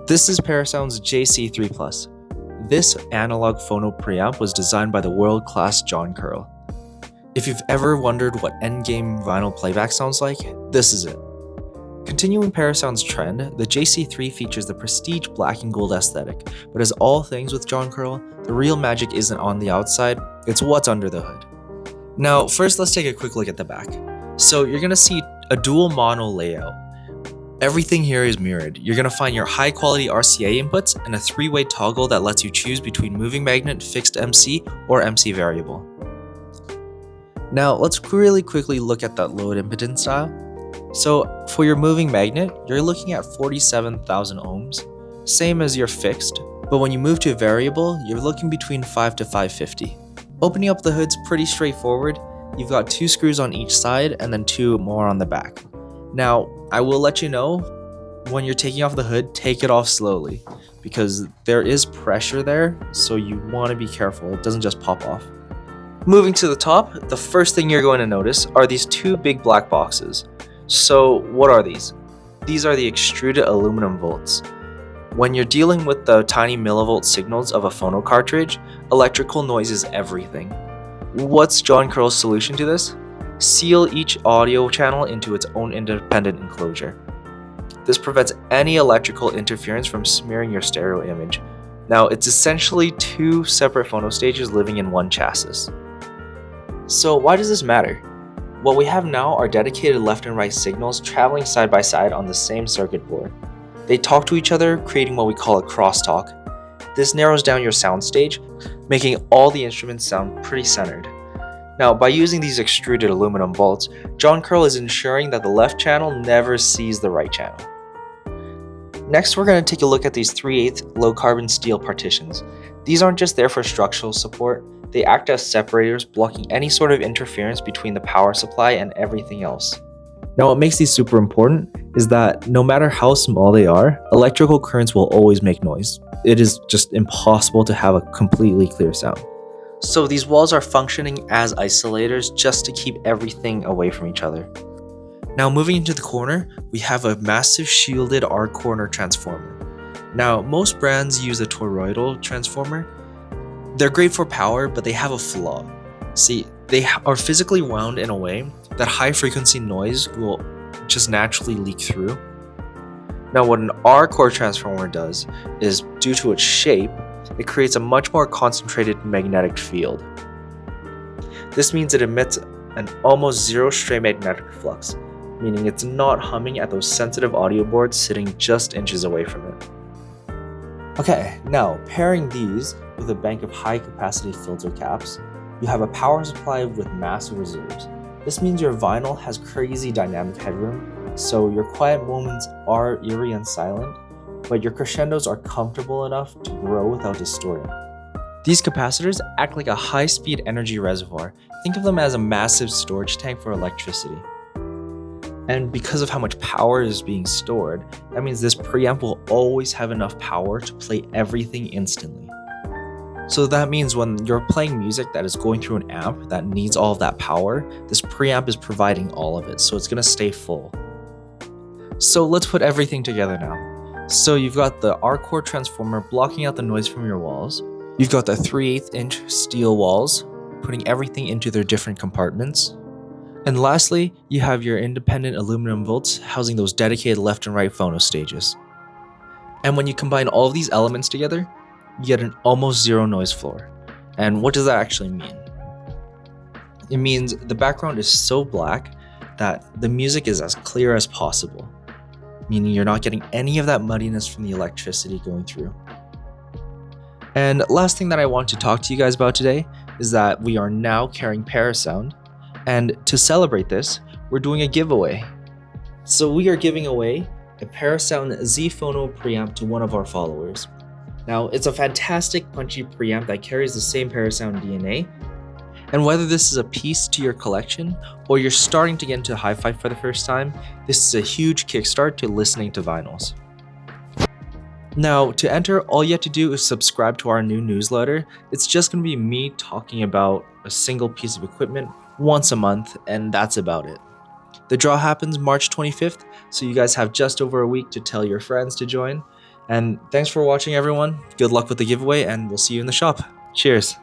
This is Parasound's JC3 Plus. This analog phono preamp was designed by the world-class John Curl. If you've ever wondered what endgame vinyl playback sounds like, this is it. Continuing Parasound's trend, the JC3 features the prestige black and gold aesthetic, but as all things with John Curl, the real magic isn't on the outside, it's what's under the hood. Now, first let's take a quick look at the back. So you're going to see a dual mono layout. Everything here is mirrored. You're going to find your high quality RCA inputs and a 3-way toggle that lets you choose between moving magnet, fixed MC, or MC variable. Now let's really quickly look at that load impedance style. So for your moving magnet, you're looking at 47,000 ohms, same as your fixed, but when you move to a variable, you're looking between 5 to 550. Opening up the hood's pretty straightforward. You've got 2 screws on each side and then 2 more on the back. Now, I will let you know, when you're taking off the hood, take it off slowly because there is pressure there, so you want to be careful. It doesn't just pop off. Moving to the top, the first thing you're going to notice are these 2 big black boxes. So what are these? These are the extruded aluminum volts. When you're dealing with the tiny millivolt signals of a phono cartridge, electrical noise is everything. What's John Curl's solution to this? Seal each audio channel into its own independent enclosure. This prevents any electrical interference from smearing your stereo image. Now, it's essentially 2 separate phono stages living in one chassis. So why does this matter? What we have now are dedicated left and right signals traveling side by side on the same circuit board. They talk to each other, creating what we call a crosstalk. This narrows down your soundstage, making all the instruments sound pretty centered. Now, by using these extruded aluminum bolts, John Curl is ensuring that the left channel never sees the right channel. Next, we're going to take a look at these 3/8 low-carbon steel partitions. These aren't just there for structural support, they act as separators, blocking any sort of interference between the power supply and everything else. Now, what makes these super important is that no matter how small they are, electrical currents will always make noise. It is just impossible to have a completely clear sound. So these walls are functioning as isolators just to keep everything away from each other. Now moving into the corner, we have a massive shielded R-corner transformer. Now most brands use a toroidal transformer. They're great for power, but they have a flaw. See, they are physically wound in a way that high frequency noise will just naturally leak through. Now what an R-core transformer does is, due to its shape, it creates a much more concentrated magnetic field. This means it emits an almost zero stray magnetic flux, meaning it's not humming at those sensitive audio boards sitting just inches away from it. Okay, now pairing these with a bank of high capacity filter caps, you have a power supply with massive reserves. This means your vinyl has crazy dynamic headroom, so your quiet moments are eerie and silent, but your crescendos are comfortable enough to grow without distorting. These capacitors act like a high-speed energy reservoir. Think of them as a massive storage tank for electricity. And because of how much power is being stored, that means this preamp will always have enough power to play everything instantly. So that means when you're playing music that is going through an amp that needs all of that power, this preamp is providing all of it, so it's going to stay full. So let's put everything together now. So you've got the R-core transformer blocking out the noise from your walls. You've got the 3/8 inch steel walls, putting everything into their different compartments. And lastly, you have your independent aluminum volts housing those dedicated left and right phono stages. And when you combine all of these elements together, you get an almost zero noise floor. And what does that actually mean? It means the background is so black that the music is as clear as possible, meaning you're not getting any of that muddiness from the electricity going through. And last thing that I want to talk to you guys about today is that we are now carrying Parasound, and to celebrate this, we're doing a giveaway. So we are giving away a Parasound Z Phono preamp to one of our followers. Now, it's a fantastic punchy preamp that carries the same Parasound DNA, and whether this is a piece to your collection or you're starting to get into hi-fi for the first time, this is a huge kickstart to listening to vinyls. Now, to enter, all you have to do is subscribe to our new newsletter. It's just going to be me talking about a single piece of equipment once a month, and that's about it. The draw happens March 25th, so you guys have just over a week to tell your friends to join. And thanks for watching, everyone. Good luck with the giveaway, and we'll see you in the shop. Cheers.